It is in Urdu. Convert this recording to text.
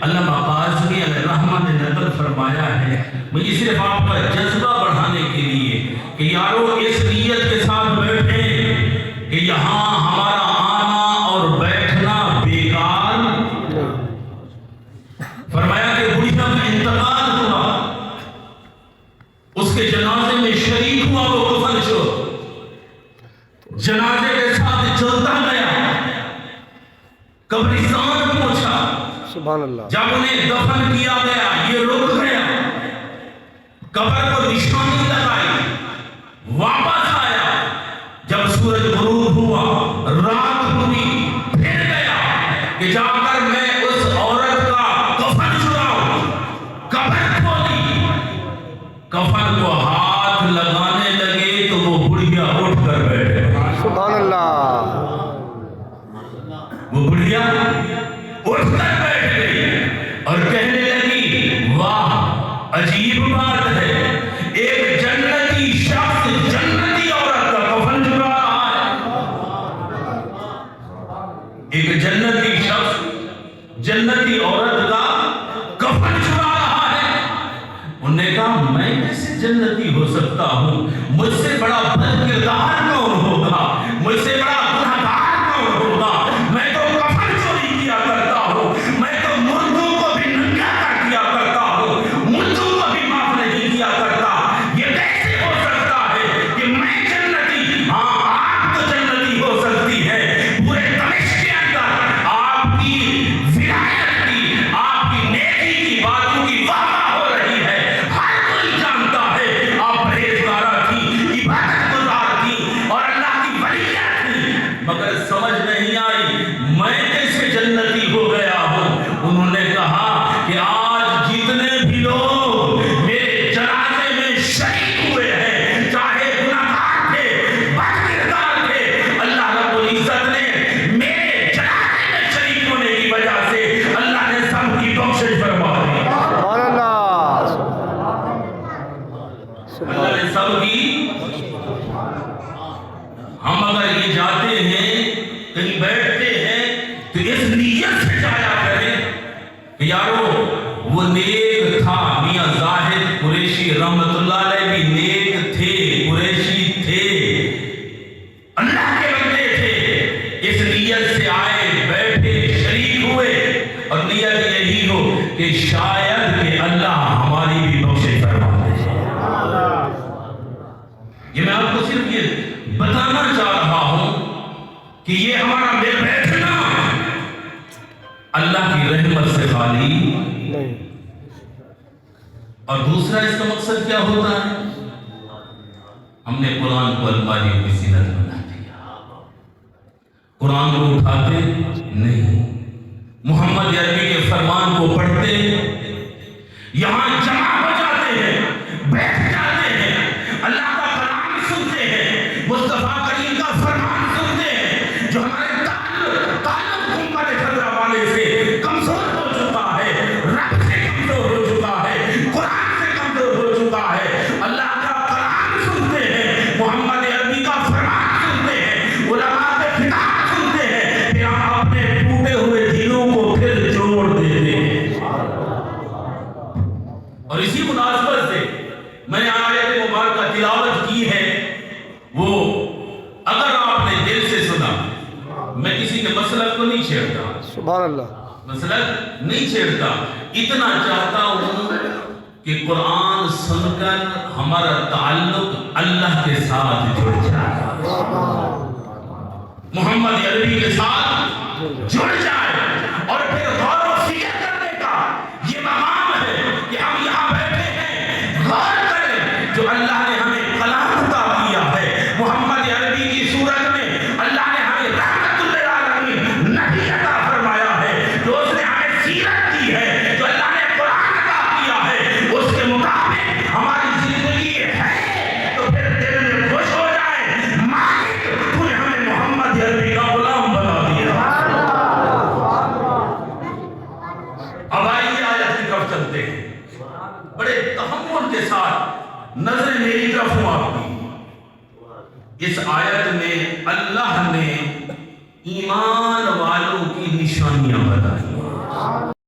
علامہ قاسمی علیہ رحمہ نے نقل فرمایا ہے، مجھے صرف آپ کا جذبہ بڑھانے کے لیے کہ یارو اس نیت کے ساتھ بیٹھیں کہ یہاں ہمارا آنا اور بیٹھنا بیکار، فرمایا کہ بڑھیا کا انتقال ہوا، اس کے جنازے میں شریک ہوا، وہ کفن شو جنازے کے ساتھ چلتا گیا، قبرستان پہنچا، سبحان اللہ، جب انہیں دفن کیا گیا یہ رک گیا، قبر کو نشانی لگائی، واپس آیا، جب سورج غروب ہوا، رات ہوئی، پھر گیا کہ جا کر میں اس عورت کا کفن چراؤں، قبر کھولی، کفن کو ہاتھ لگانے لگے تو وہ بڑھیا اٹھ کر بیٹھے، سبحان اللہ، وہ بڑھیا اٹھ کر بیٹھ گئی اور کہنے لگی واہ عجیب بات ہے، ایک جنتی شخص جنتی عورت کا کفن چرا رہا ہے، ایک جنتی شخص جنتی عورت کا کفن چرا رہا ہے۔ انہوں نے کہا میں کیسے جنتی ہو سکتا ہوں، مجھ سے بڑا بد کردار کون ہوگا، مجھ سے بڑا گنہگار کون ہوگا، میں تو کفن چوری کیا کرتا ہوں، میں تو مردوں کو بھی ننگا کر دیا کرتا ہوں، مردوں کو بھی معاف نہیں کیا کرتا، یہ کیسے ہو سکتا ہے کہ میں جنتی، ہاں آپ تو جنتی ہو سکتی ہے، پورے دمشق کے اندر آپ کی ولایت کی، آپ کی نیکی کی باتوں کی واہ ہو رہی ہے، ہر کوئی جانتا ہے آپ پرہیزگارہ تھی، عبادت گزار تھی اور اللہ کی ولیہ تھی، مگر سمجھ نہیں آئی میں کیسے جنتی ہو گیا ہوں۔ انہوں نے کہا کہ آج جتنے بھی لوگ میرے جنازے میں شریک ہوئے ہیں، چاہے گناہگار تھے، بد کردار تھے، اللہ رب العزت نے میرے جنازے میں شریک ہونے کی وجہ سے اللہ نے سب کی بخشش فرما دی، سبحان اللہ، اللہ نے سب کی۔ ہم اگر یہ جاتے ہیں کہیں بیٹھتے ہیں تو اس نیت سے جایا کریں کہ یارو وہ نیک تھا، میاں زاہد قریشی رحمت اللہ علیہ بھی نیک تھے، قریشی تھے، اللہ کے بندے تھے، اس نیت سے آئے، بیٹھے، شریک ہوئے، اور نیت یہی ہو کہ شاید کہ اللہ ہماری بھی بخشش فرما دے۔ یہ میں آپ کو صرف یہ بتانا چاہ رہا ہوں کہ یہ ہمارا مل بیٹھنا اللہ کی رحمت سے خالی نہیں، اور دوسرا اس کا مقصد کیا ہوتا ہے؟ ہم نے قرآن کو الماریوں کی زینت بنا دیا، قرآن کو اٹھاتے نہیں، محمد عربی کے فرمان کو پڑھتے، یہاں جمع ہو جاتے ہیں، بیٹھ جاتے ہیں، اللہ کا کلام سنتے ہیں، مصطفیٰ کریم کا فرمان سنتے ہیں، جو ہمارے تعلق گنبد خضرا والے سے کمزور ہو چکا ہے، رب سے کمزور ہو چکا ہے، قرآن سے کمزور ہو چکا ہے، اللہ کا کلام سنتے ہیں، محمد عربی کا فرمان سنتے ہیں، علماء کے خطاب سنتے ہیں، پھر ہم اپنے ٹوٹے ہوئے دلوں کو پھر جوڑ دیتے ہیں۔ اور اسی مناسبت سے میں نے آیت مبارکہ تلاوت کی ہے، وہ اگر آپ نے دل سے سنا، میں کسی کے مسلک کو نہیں چھیڑتا، سبحان اللہ، مسلک نہیں چھیڑتا، اتنا چاہتا ہوں کہ قرآن سن کر ہمارا تعلق اللہ کے ساتھ جڑ جائے، محمد عربی کے ساتھ جڑ جائے، اور پھر غور و فکر کرنے کا یہ مقام ہے کہ ہم یہاں بیٹھے ہیں، غور کریں جو اللہ نے ہمیں کلام عطا کیا ہے، محمد عربی کی صورت میں اللہ نے ہمیں رحمت للعالمین نبی عطا فرمایا ہے، جو اس نے ہمیں سیرت دی ہے، جو اللہ نے قرآن عطا کیا ہے، اس کے مطابق ہماری زندگی ہے، تو پھر دل میں خوش ہو جائے، مالک تو نے ہمیں محمد عربی کا غلام بنا دیا۔ اب آئیے آیت کی طرف چلتے ہیں، بڑے تحمل کے ساتھ نظریں میری طرف ہوں آپ کی۔ اس آیت میں اللہ نے ایمان والوں کی نشانیاں بتائی،